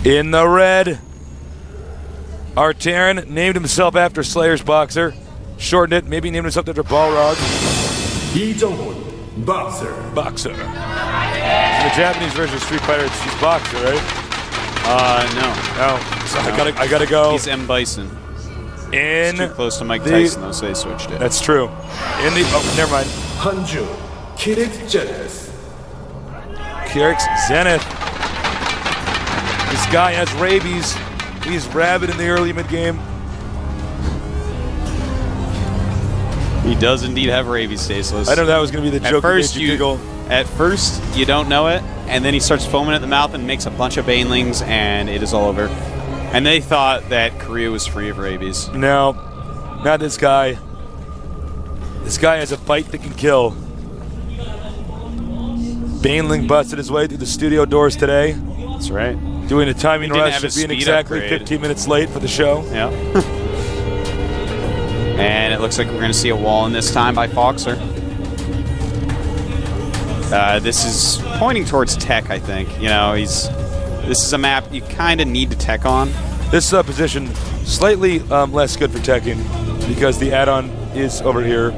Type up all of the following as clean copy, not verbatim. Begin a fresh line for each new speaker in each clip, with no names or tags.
In the red, Artaran named himself after Slayer's boxer. Shortened it, maybe named himself after Balrog.
Boxer.
Boxer. In the Japanese version of Street Fighter, he's Boxer, right?
No.
So I gotta go.
He's M. Bison.
In
He's too close to Mike Tyson, though, so they switched it.
That's true. In the never mind.
Hanju. Kyrix Zenith.
Kyrix Zenith. This guy has rabies. He's rabid in the early mid-game.
He does indeed have rabies, Tasteless.
I know that was going to be the joke.
At first, you don't know it, and then he starts foaming at the mouth and makes a bunch of banelings, and it is all over. And they thought that Korea was free of rabies.
No, not this guy. This guy has a bite that can kill. Baneling busted his way through the studio doors today.
That's right.
Doing a timing rush of being exactly
upgrade.
15 minutes late for the show.
Yeah. And it looks like we're going to see a wall in this time by Foxer. This is pointing towards tech, I think. You know, this is a map you kind of need to tech on.
This position slightly less good for teching because the add-on is over here.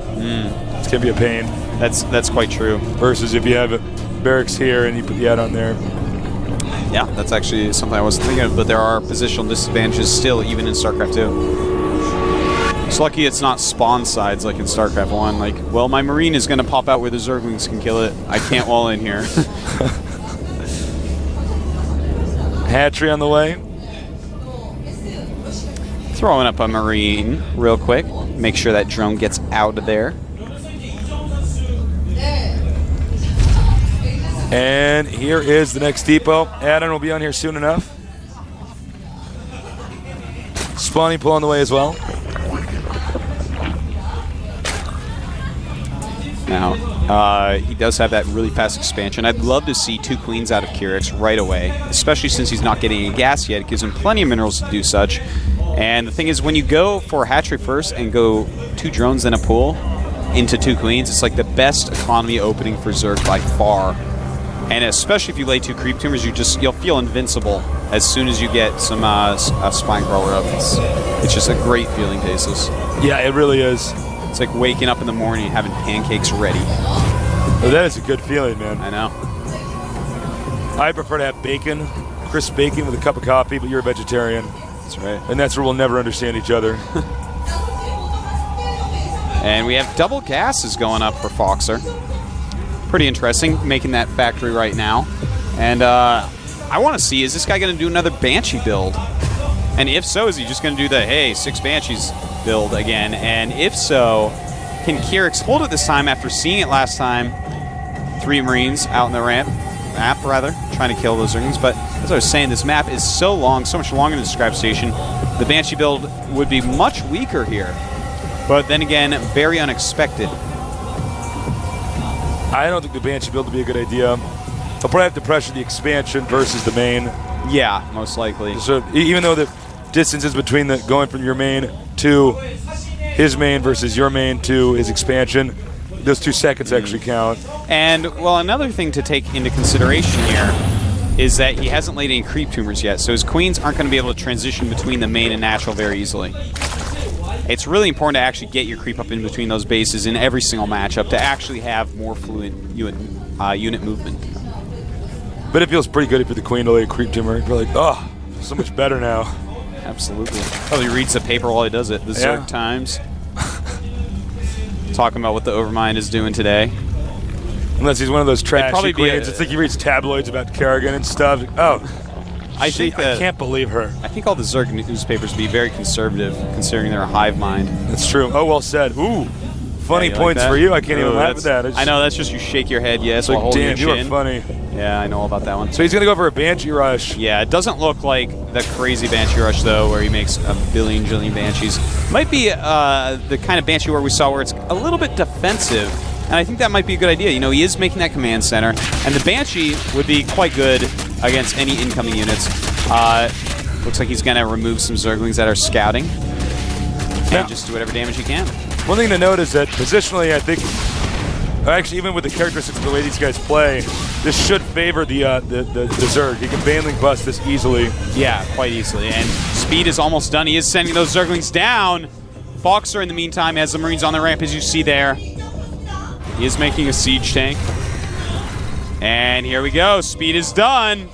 It's going to be a pain.
That's quite true.
Versus if you have barracks here and you put the add-on there.
Yeah, that's actually something I wasn't thinking of, but there are positional disadvantages still, even in StarCraft 2. It's lucky it's not spawn sides like in StarCraft 1. Like, well, my Marine is going to pop out where the Zerglings can kill it. I can't wall in here.
Hatchery on the way.
Throwing up a Marine real quick. Make sure that drone gets out of there.
And here is the next depot. Add-on will be on here soon enough. Spawning pool on the way as well.
Now, he does have that really fast expansion. I'd love to see 2 queens out of Kyrix right away, especially since he's not getting any gas yet. It gives him plenty of minerals to do such. And the thing is, when you go for a hatchery first and go 2 drones then a pool into 2 queens, it's like the best economy opening for Zerg by far. And especially if you lay 2 creep tumors, you'll feel invincible as soon as you get some spine crawler up. It's just a great feeling, Tasteless.
Yeah, it really is.
It's like waking up in the morning and having pancakes ready.
Oh, that is a good feeling, man.
I know.
I prefer to have bacon, crisp bacon with a cup of coffee, but you're a vegetarian.
That's right.
And that's where we'll never understand each other.
And we have double gases going up for Foxer. Pretty interesting, making that factory right now. And I want to see, is this guy going to do another Banshee build? And if so, is he just going to do the, hey, 6 Banshees build again? And if so, can Kyrix hold it this time after seeing it last time? 3 Marines out in the map, trying to kill those Zerglings. But as I was saying, this map is so long, so much longer than the Scribe Station. The Banshee build would be much weaker here. But then again, very unexpected.
I don't think the Banshee build would be a good idea. I'll probably have to pressure the expansion versus the main.
Yeah, most likely.
So even though the distances between the going from your main to his main versus your main to his expansion, those 2 seconds actually count.
And, well, another thing to take into consideration here is that he hasn't laid any creep tumors yet, so his queens aren't going to be able to transition between the main and natural very easily. It's really important to actually get your creep up in between those bases in every single matchup to actually have more fluid unit movement.
But it feels pretty good if you're the queen to lay a creep tumor. You're like, oh, so much better now.
Absolutely. Probably reads the paper while he does it. The Zerg Times. Talking about what the Overmind is doing today.
Unless he's one of those trashy queens. It's like he reads tabloids about Kerrigan and stuff. Oh, I can't believe her.
I think all the Zerg newspapers would be very conservative, considering they're a hive mind.
That's true. Oh, well said. Ooh, funny points for you. I can't even laugh at that.
I know, that's just you shake your head, yes, while holding your chin.
Damn, you are funny.
Yeah, I know all about that one.
So he's going to go for a Banshee Rush.
Yeah, it doesn't look like the crazy Banshee Rush, though, where he makes a billion, jillion Banshees. Might be the kind of Banshee we saw where it's a little bit defensive, and I think that might be a good idea. You know, he is making that command center, and the Banshee would be quite good against any incoming units. Looks like he's going to remove some Zerglings that are scouting, and just do whatever damage he can.
One thing to note is that positionally, I think Actually, even with the characteristics of the way these guys play, this should favor the Zerg. He can Baneling bust this easily.
Yeah, quite easily. And speed is almost done. He is sending those Zerglings down. Foxer, in the meantime, has the Marines on the ramp, as you see there. He is making a siege tank. And here we go. Speed is done.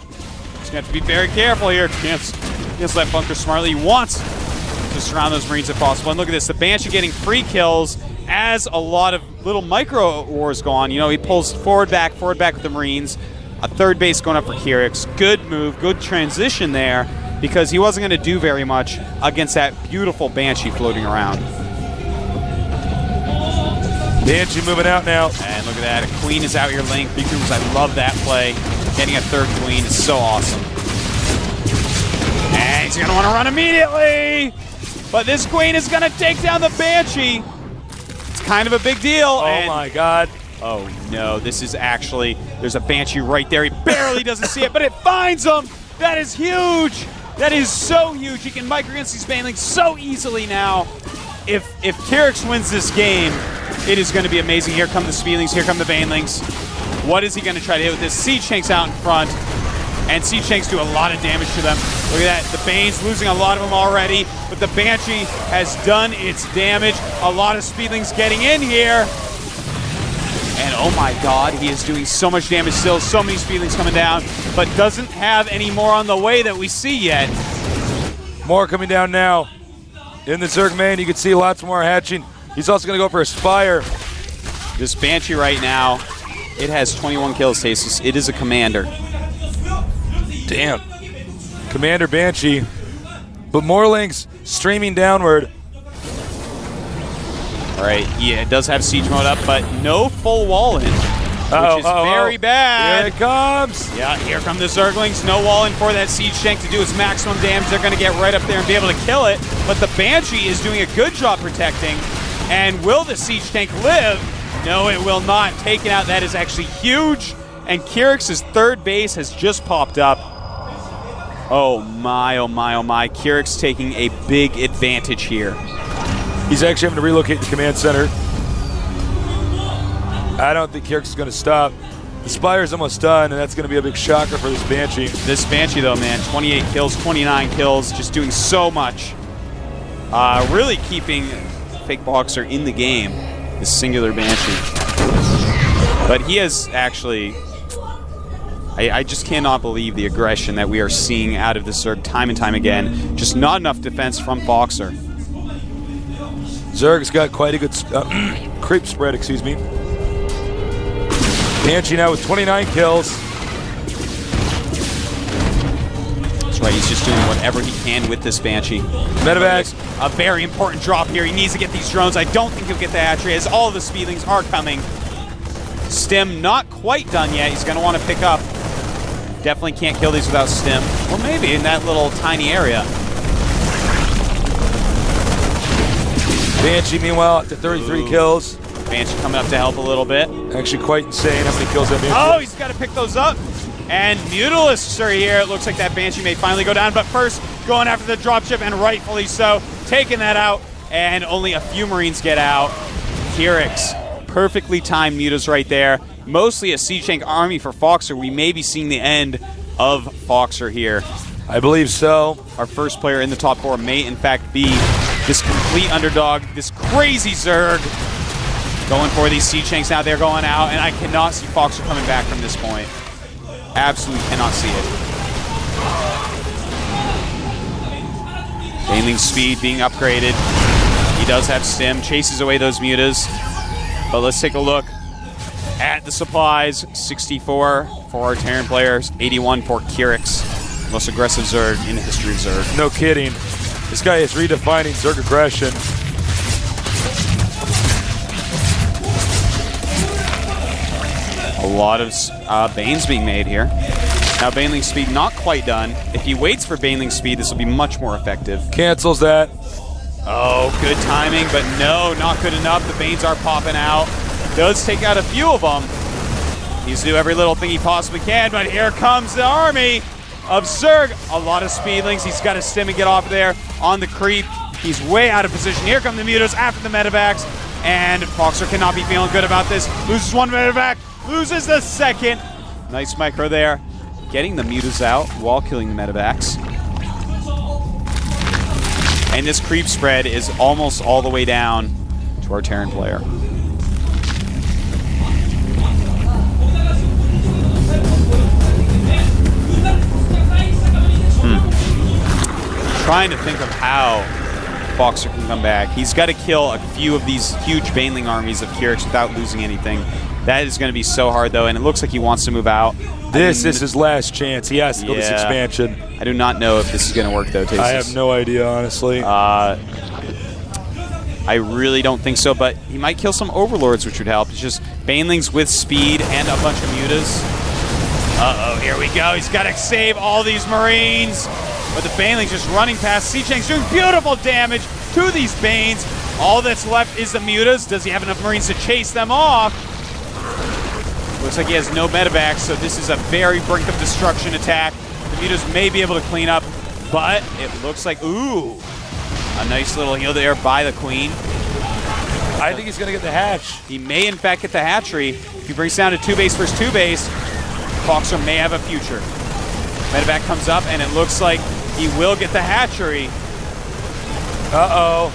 Just have to be very careful here. Can't let bunker smartly. He wants to surround those Marines if possible. And look at this. The Banshee getting free kills as a lot of little micro wars go on. You know, he pulls forward back with the Marines. A third base going up for Kyrix. Good move, good transition there, because he wasn't going to do very much against that beautiful Banshee floating around.
Banshee moving out now.
And look at that. A Queen is out here laying big rooms. I love that play. Getting a third Queen is so awesome. And he's going to want to run immediately. But this Queen is going to take down the Banshee. Kind of a big deal.
Oh my God.
Oh no, this is actually, there's a Banshee right there. He barely doesn't see it, but it finds him. That is huge. That is so huge. He can micro against these Banelings so easily now. If Kyrix wins this game, it is going to be amazing. Here come the Speedlings, here come the Banelings. What is he going to try to hit with this? Siege Tanks out in front, and Siege Tanks do a lot of damage to them. Look at that, the Bane's losing a lot of them already, but the Banshee has done its damage. A lot of Speedlings getting in here. And oh my God, he is doing so much damage still. So many Speedlings coming down, but doesn't have any more on the way that we see yet.
More coming down now. In the Zerg main, you can see lots more hatching. He's also going to go for a Spire.
This Banshee right now, it has 21 kills, Stasis. It is a commander.
Damn. Commander Banshee. But Morlings streaming downward.
All right, yeah, it does have siege mode up, but no full wall in, which is very bad.
Here it comes.
Yeah, here come the Zerglings. No wall in for that siege tank to do its maximum damage. They're going to get right up there and be able to kill it, but the Banshee is doing a good job protecting. And will the siege tank live? No, it will not. Taken out. That is actually huge. And Kyrix's third base has just popped up. Oh my, oh my, oh my. Kyrix taking a big advantage here.
He's actually having to relocate the command center. I don't think Kyrix is going to stop. The Spire's almost done, and that's going to be a big shocker for this Banshee.
This Banshee, though, man, 28 kills, 29 kills, just doing so much. Really keeping Fake Boxer in the game, this singular Banshee. But he has actually... I just cannot believe the aggression that we are seeing out of this Zerg time and time again. Just not enough defense from Boxer.
Zerg's got quite a good creep spread, excuse me. Banshee now with 29 kills.
That's right, he's just doing whatever he can with this Banshee.
Medevacs.
A very important drop here. He needs to get these drones. I don't think he'll get the hatchery as all the Speedlings are coming. Stim not quite done yet. He's going to want to pick up. Definitely can't kill these without Stim. Or maybe in that little tiny area.
Banshee, meanwhile, up to 33 kills.
Banshee coming up to help a little bit.
Actually quite insane how many kills that Banshee.
Oh, he's got to pick those up. And Mutalisks are here. It looks like that Banshee may finally go down. But first, going after the dropship, and rightfully so. Taking that out. And only a few Marines get out. Kyrix. Perfectly timed mutas right there. Mostly a siege tank army for Foxer. We may be seeing the end of Foxer here.
I believe so.
Our first player in the top 4 may in fact be this complete underdog, this crazy Zerg. Going for these siege tanks now. They're going out, and I cannot see Foxer coming back from this point. Absolutely cannot see it. Baneling speed being upgraded. He does have Stim. Chases away those mutas. But let's take a look at the supplies. 64 for our Terran players, 81 for Kyrix. Most aggressive Zerg in the history of Zerg.
No kidding. This guy is redefining Zerg aggression.
A lot of Banes being made here. Now Baneling speed not quite done. If he waits for Baneling speed, this will be much more effective.
Cancels that.
Oh, good timing, but no, not good enough. The Banes are popping out. Does take out a few of them. He's to do every little thing he possibly can, but here comes the army of Zerg. A lot of Speedlings. He's got to Stim and get off there on the creep. He's way out of position. Here come the Mutas after the Medevacs. But Kyrix is going to and Foxer cannot be feeling good about this. Loses one medevac, loses the second. Nice micro there. Getting the mutas out while killing the medevacs. And this creep spread is almost all the way down to our Terran player. Trying to think of how Foxer can come back. He's got to kill a few of these huge Baneling armies of Kyrix without losing anything. That is going to be so hard, though, and it looks like he wants to move out.
This is his last chance. He has to go this expansion.
I do not know if this is going to work, though, Tasis.
I have no idea, honestly.
I really don't think so, but he might kill some Overlords, which would help. It's just Banelings with speed and a bunch of mutas. Uh-oh, here we go. He's got to save all these Marines. But the Banelings just running past. Siege doing beautiful damage to these Banes. All that's left is the mutas. Does he have enough Marines to chase them off? Looks like he has no medevacs, so this is a very brink of destruction attack. The mutas may be able to clean up, but it looks like, ooh, a nice little heal there by the Queen.
I think he's going to get the hatch.
He may, in fact, get the hatchery. If he brings down to 2-base versus 2-base, Foxer may have a future. Medevac comes up, and it looks like he will get the hatchery.
Uh-oh.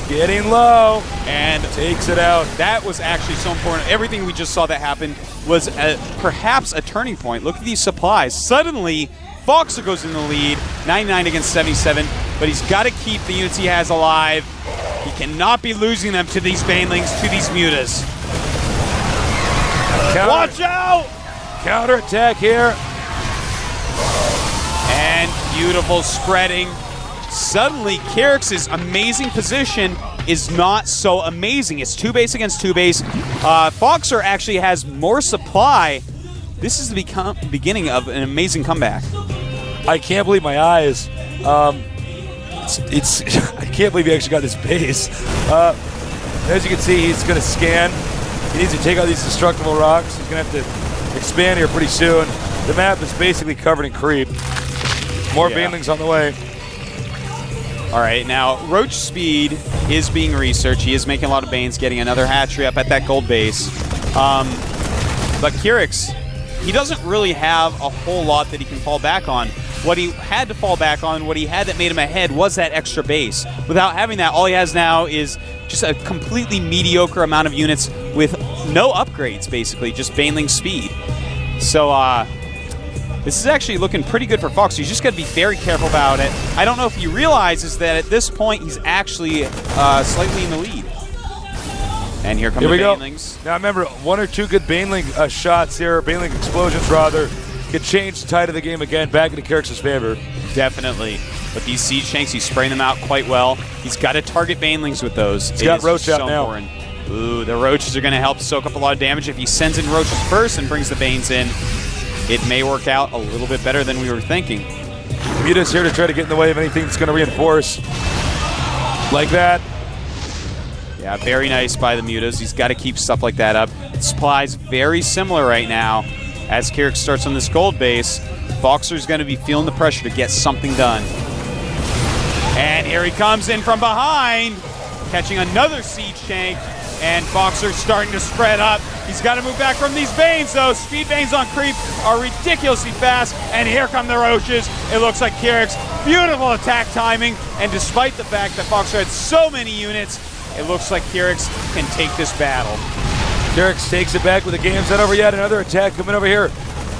Getting low.
And
takes it out.
That was actually so important. Everything we just saw that happen was perhaps a turning point. Look at these supplies. Suddenly, Foxer goes in the lead, 99 against 77, but he's got to keep the units he has alive. He cannot be losing them to these Banelings, to these mutas. Watch out!
Counterattack here.
And beautiful spreading. Suddenly, Kyrix's amazing position is not so amazing. It's 2-base against 2-base. Foxer actually has more supply. This is the beginning of an amazing comeback.
I can't believe my eyes. It's I can't believe he actually got this base. As you can see, he's going to scan. He needs to take out these destructible rocks. He's going to have to expand here pretty soon. The map is basically covered in creep. More Banelings on the way.
All right, now Roach speed is being researched. He is making a lot of Banes, getting another hatchery up at that gold base. But Kyrix, he doesn't really have a whole lot that he can fall back on. What he had to fall back on, what he had that made him ahead, was that extra base. Without having that, all he has now is just a completely mediocre amount of units with no upgrades, basically, just Baneling speed. So, this is actually looking pretty good for Fox. He's just got to be very careful about it. I don't know if he realizes that at this point he's actually slightly in the lead. And here come the Banelings.
Now remember, one or two good Baneling shots here, Baneling explosions rather, could change the tide of the game again back into Kyrix's favor.
Definitely. But these Siege Tanks, he's spraying them out quite well. He's got to target Banelings with those.
He's got Ro8 out now.
Important. Ooh, the Roaches are going to help soak up a lot of damage. If he sends in Roaches first and brings the Banes in, it may work out a little bit better than we were thinking.
Muta's here to try to get in the way of anything that's going to reinforce. Like that.
Yeah, very nice by the Mutas. He's got to keep stuff like that up. It supplies very similar right now. As Kyrix starts on this gold base, Foxer's going to be feeling the pressure to get something done. And here he comes in from behind, catching another Siege Tank. And Foxer's starting to spread up. He's got to move back from these Banes, though. Speed Banes on creep are ridiculously fast. And here come the Roaches. It looks like Kyrix. Beautiful attack timing. And despite the fact that Foxer had so many units, it looks like Kyrix can take this battle.
Kyrix takes it back with the game's not over yet. Another attack coming over here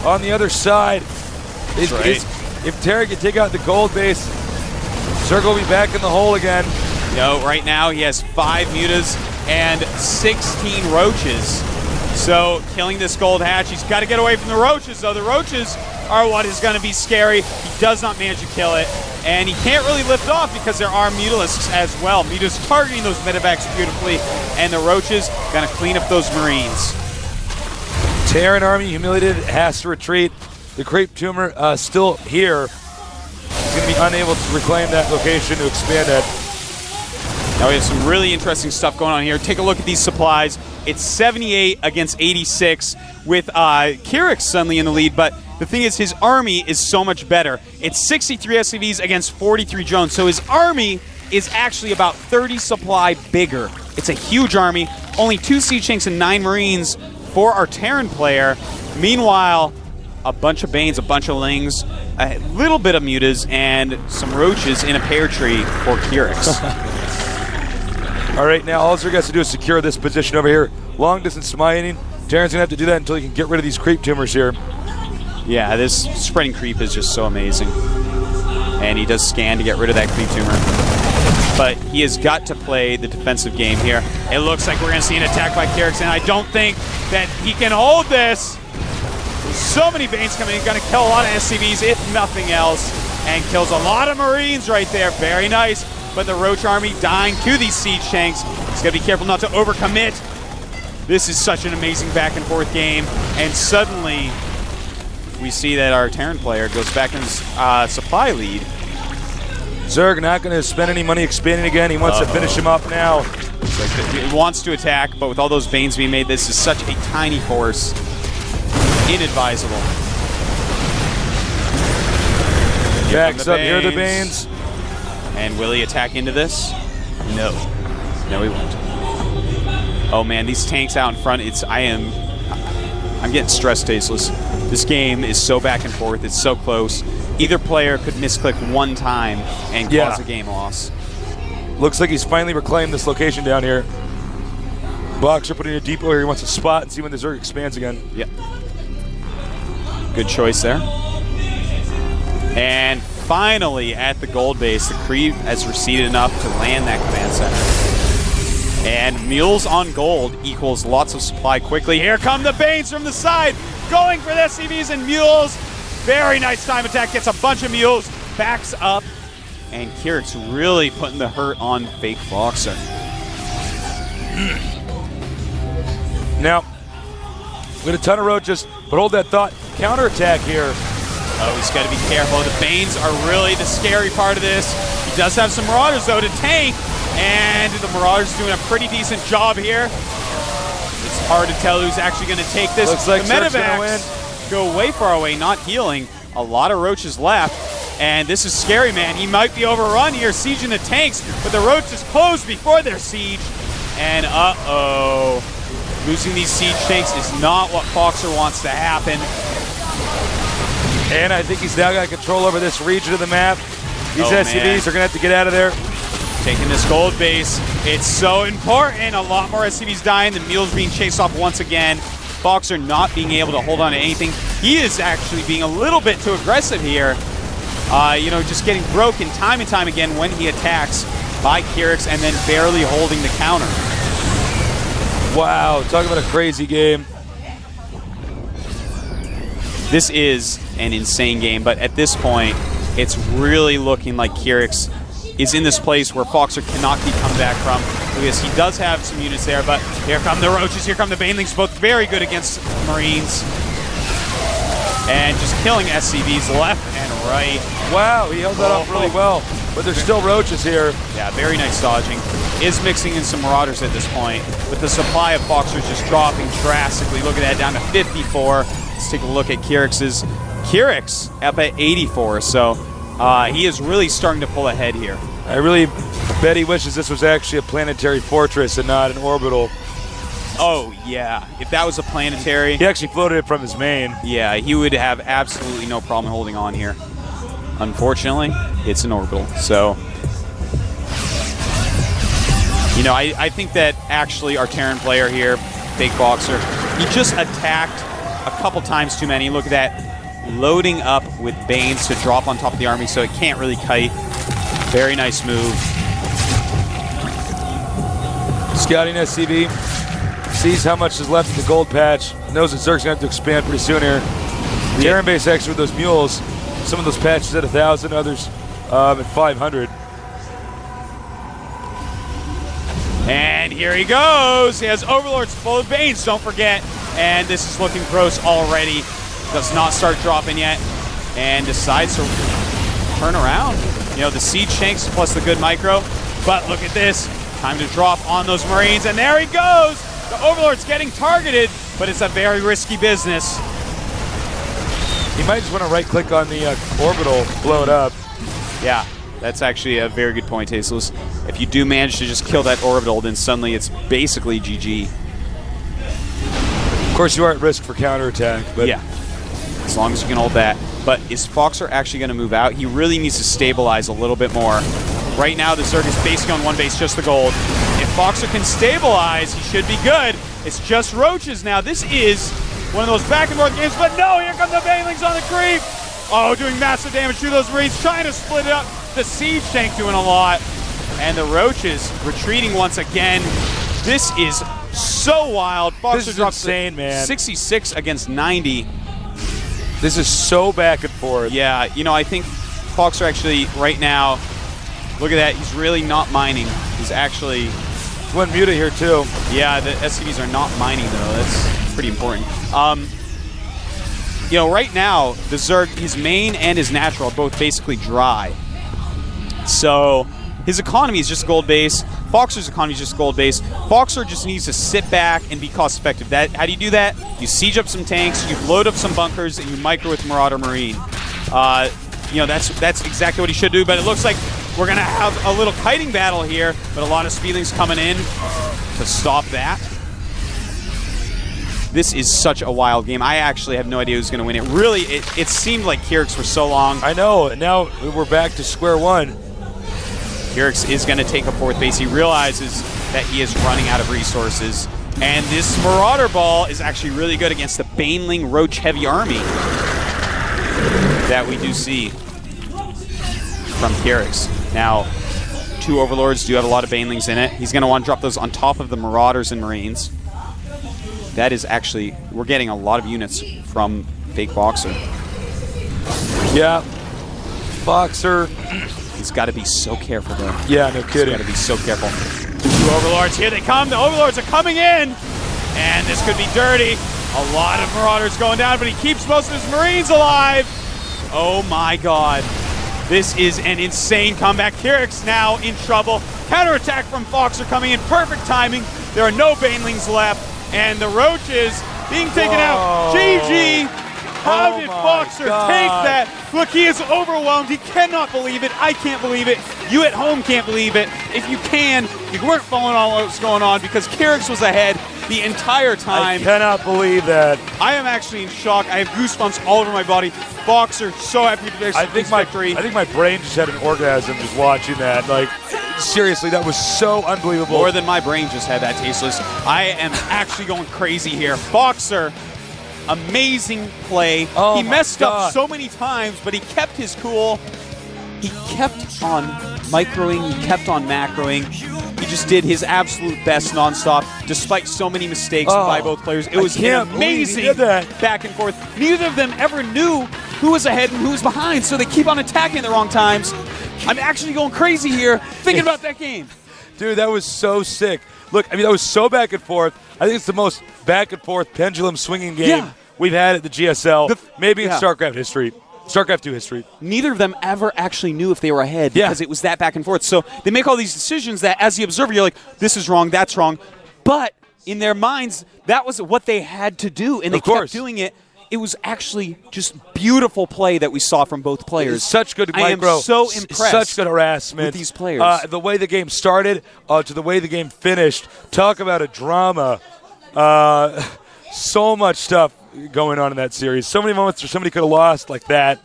on the other side. If Terry can take out the gold base, Circle will be back in the hole again.
No, right now he has 5 Mutas and 16 Roaches. So killing this gold hatch, he's got to get away from the Roaches, though. The Roaches are what is going to be scary. He does not manage to kill it. And he can't really lift off because there are Mutalisks as well. Muta's targeting those medevacs beautifully, and the Roaches going to clean up those Marines.
Terran army humiliated, has to retreat. The Creep Tumor still here. He's going to be unable to reclaim that location to expand it.
Now we have some really interesting stuff going on here. Take a look at these supplies. It's 78 against 86 with Kyrix suddenly in the lead, but the thing is his army is so much better. It's 63 SCVs against 43 drones, so his army is actually about 30 supply bigger. It's a huge army. Only 2 Siege Tanks and 9 Marines for our Terran player. Meanwhile, a bunch of Banes, a bunch of Lings, a little bit of Mutas, and some Roaches in a pear tree for Kyrix.
All right, now all Zerg has to do is secure this position over here. Long distance mining. Terran's going to have to do that until he can get rid of these creep tumors here.
Yeah, this spreading creep is just so amazing. And he does scan to get rid of that creep tumor. But he has got to play the defensive game here. It looks like we're going to see an attack by Kyrix, and I don't think that he can hold this. So many Banes coming in, going to kill a lot of SCVs, if nothing else, and kills a lot of Marines right there. Very nice. But the Roach army dying to these Siege Tanks. He's got to be careful not to overcommit. This is such an amazing back and forth game, and suddenly we see that our Terran player goes back in his supply lead.
Zerg not going to spend any money expanding again. He wants to finish him up now.
He wants to attack, but with all those Banes being made, this is such a tiny force. Inadvisable.
Backs up here, the Banes.
And will he attack into this? No. No, he won't. Oh man, these tanks out in front, I'm getting stressed tasteless. This game is so back and forth, it's so close. Either player could misclick one time and cause a game loss.
Looks like he's finally reclaimed this location down here. Boxer putting a depot here. He wants to spot and see when the Zerg expands again.
Yep. Good choice there. And finally, at the gold base, the creep has receded enough to land that command center. And mules on gold equals lots of supply quickly. Here come the Banes from the side, going for the SCVs and mules. Very nice time attack, gets a bunch of mules, backs up, and Kyrix really putting the hurt on fake Boxer.
Now, with a ton of roaches, but hold that thought. Counterattack here.
Oh, he's got to be careful. The Banes are really the scary part of this. He does have some Marauders, though, to tank, and the Marauders doing a pretty decent job here. It's hard to tell who's actually going to take this.
Looks like
the
Zerg's gonna win.
Go way far away, not healing. A lot of Roaches left, and this is scary, man. He might be overrun here, sieging the tanks, but the Roaches closed before their siege, and uh-oh. Losing these siege tanks is not what Boxer wants to happen.
And I think he's now got control over this region of the map. These SCVs are going to have to get out of there.
Taking this gold base. It's so important. A lot more SCVs dying. The mules being chased off once again. Boxer not being able to hold on to anything. He is actually being a little bit too aggressive here. You know, just getting broken time and time again when he attacks by Kyrix and then barely holding the counter.
Wow, talk about a crazy game.
This is an insane game, but at this point, it's really looking like Kyrix is in this place where Boxer cannot be come back from, because he does have some units there, but here come the Roaches, here come the Banelings, both very good against Marines. And just killing SCVs left and right.
Wow, he held that off really well, but there's still Roaches here.
Yeah, very nice dodging. Is mixing in some Marauders at this point, but the supply of Boxer is just dropping drastically. Look at that, down to 54. Let's take a look at Kyrix's. Kyrix up at 84, so he is really starting to pull ahead here.
I really bet he wishes this was actually a planetary fortress and not an orbital.
Oh, yeah. If that was a planetary...
He actually floated it from his main.
Yeah, he would have absolutely no problem holding on here. Unfortunately, it's an orbital, so... You know, I think that actually our Terran player here, Fake Boxer, he just attacked a couple times too many. Look at that. Loading up with Banes to drop on top of the army so it can't really kite. Very nice move.
Scouting SCV. Sees how much is left in the gold patch. Knows that Zerg's going to have to expand pretty soon here. The Terran base actually with those mules. Some of those patches at 1,000, others at 500.
And here he goes. He has Overlords full of Banes, don't forget. And this is looking gross already. Does not start dropping yet. And decides to turn around. You know, the siege tanks plus the good micro. But look at this. Time to drop on those Marines. And there he goes. The Overlord's getting targeted, but it's a very risky business.
He might just want to right-click on the orbital, blow it up.
Yeah. That's actually a very good point, Tasteless. If you do manage to just kill that orbital, then suddenly it's basically GG.
Of course, you are at risk for counterattack, but
Yeah, as long as you can hold that. But is Foxer actually going to move out? He really needs to stabilize a little bit more. Right now, the Zerg is basically on one base, just the gold. If Foxer can stabilize, he should be good. It's just Roaches now. This is one of those back-and-forth games, but no, here come the Banelings on the creep. Oh, doing massive damage to those Marines, trying to split it up. The Siege Tank doing a lot. And the Roaches retreating once again. This is so wild. Foxer
this is
drops
insane, man.
66 against 90.
This is so back and forth.
Yeah, you know, I think Foxer actually, right now, look at that. He's really not mining. He's actually...
Went muta here, too.
Yeah, the SCVs are not mining, though. That's pretty important. You know, right now, the Zerg, his main and his natural are both basically dry. So his economy is just gold base. Foxer's economy is just gold base. Foxer just needs to sit back and be cost effective. How do you do that? You siege up some tanks, you load up some bunkers, and you micro with Marauder Marine. You know, that's exactly what he should do, but it looks like we're going to have a little kiting battle here, but a lot of Speedlings coming in to stop that. This is such a wild game. I actually have no idea who's going to win it. Really, it seemed like Kyrix for so long.
I know, and now we're back to square one.
Kyrix is going to take a fourth base. He realizes that he is running out of resources. And this Marauder Ball is actually really good against the Baneling Roach Heavy Army that we do see from Kyrix. Now, 2 Overlords do have a lot of Banelings in it. He's going to want to drop those on top of the Marauders and Marines. That is actually, we're getting a lot of units from fake Foxer.
Yeah. Foxer.
He's got to be so careful, though.
Yeah, no kidding.
He's got to be so careful. 2 Overlords, here they come. The Overlords are coming in. And this could be dirty. A lot of Marauders going down, but he keeps most of his Marines alive. Oh my god. This is an insane comeback. Kyrix now in trouble. Counterattack from Foxer coming in. Perfect timing. There are no Banelings left. And the Roaches being taken out. GG. How did Foxer take that? Look, he is overwhelmed. He cannot believe it. I can't believe it. You at home can't believe it. If you can, you weren't following all what's going on because Kyrix was ahead the entire time.
I cannot believe that.
I am actually in shock. I have goosebumps all over my body. Foxer, so happy to
I think my brain just had an orgasm just watching that. Like, seriously, that was so unbelievable.
More than my brain just had that, Tasteless. I am actually going crazy here. Foxer, amazing play.
Oh
he messed
my
up
God.
so many times, but he kept his cool. He kept on microing, he kept on macroing. He just did his absolute best nonstop, despite so many mistakes by both players. It was an amazing back and forth. Neither of them ever knew who was ahead and who was behind, so they keep on attacking at the wrong times. I'm actually going crazy here thinking about that game.
Dude, that was so sick. Look, I mean, that was so back and forth. I think it's the most back and forth pendulum swinging game we've had at the GSL, maybe in StarCraft history. StarCraft 2 history.
Neither of them ever actually knew if they were ahead because it was that back and forth. So they make all these decisions that, as the observer, you're like, this is wrong, that's wrong. But in their minds, that was what they had to do, and they kept doing it. It was actually just beautiful play that we saw from both players.
Such good micro.
I am so impressed.
Such good harassment
with these players.
The way the game started to the way the game finished. Talk about a drama. So much stuff going on in that series. So many moments where somebody could have lost like that.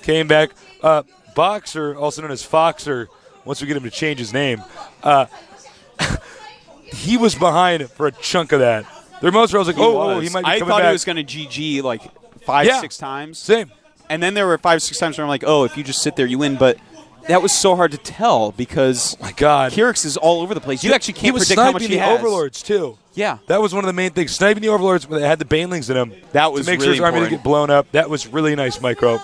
Came back. Boxer, also known as Foxer, once we get him to change his name, he was behind for a chunk of that. There were moments where I was like, he might be coming back.
I thought he was going to GG like 5-6 times.
Same.
And then there were 5-6 times where I'm like, if you just sit there, you win. But that was so hard to tell because
my God,
Kyrix is all over the place. You actually can't predict how much he has.
He was sniping the Overlords, too.
Yeah.
That was one of the main things. Sniping the Overlords when they had the Banelings in them.
That was
to make
really
sure his army
important.
didn't get blown up. That was really nice micro.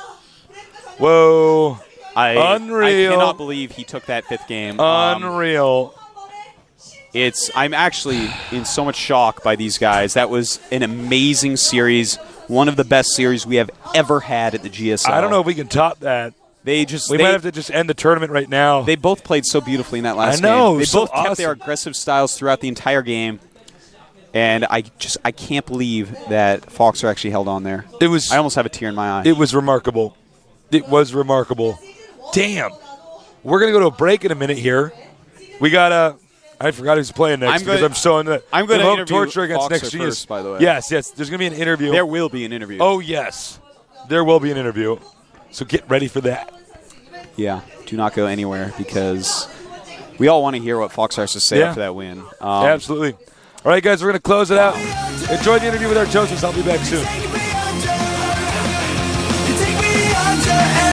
Whoa. Unreal.
I cannot believe he took that 5th game.
Unreal.
I'm actually in so much shock by these guys. That was an amazing series. One of the best series we have ever had at the GSL.
I don't know if we can top that. We might have to just end the tournament right now.
They both played so beautifully in that last game.
I know.
They
so
both kept
awesome.
their aggressive styles throughout the entire game. And I can't believe that Foxer actually held on there. I almost have a tear in my eye.
It was remarkable. It was remarkable. Damn. we're going to go to a break in a minute here. We got I forgot who's playing next because I'm so in the
I'm going to interview
torture against
Foxer
next genius.
first, by the way.
Yes. There's going to be an interview.
There will be an interview.
Oh, yes. There will be an interview. So get ready for that.
Yeah, do not go anywhere because we all want to hear what Foxer has to say after that win.
Absolutely. All right, guys, we're going to close it out. Enjoy the interview with our Josephs. I'll be back soon.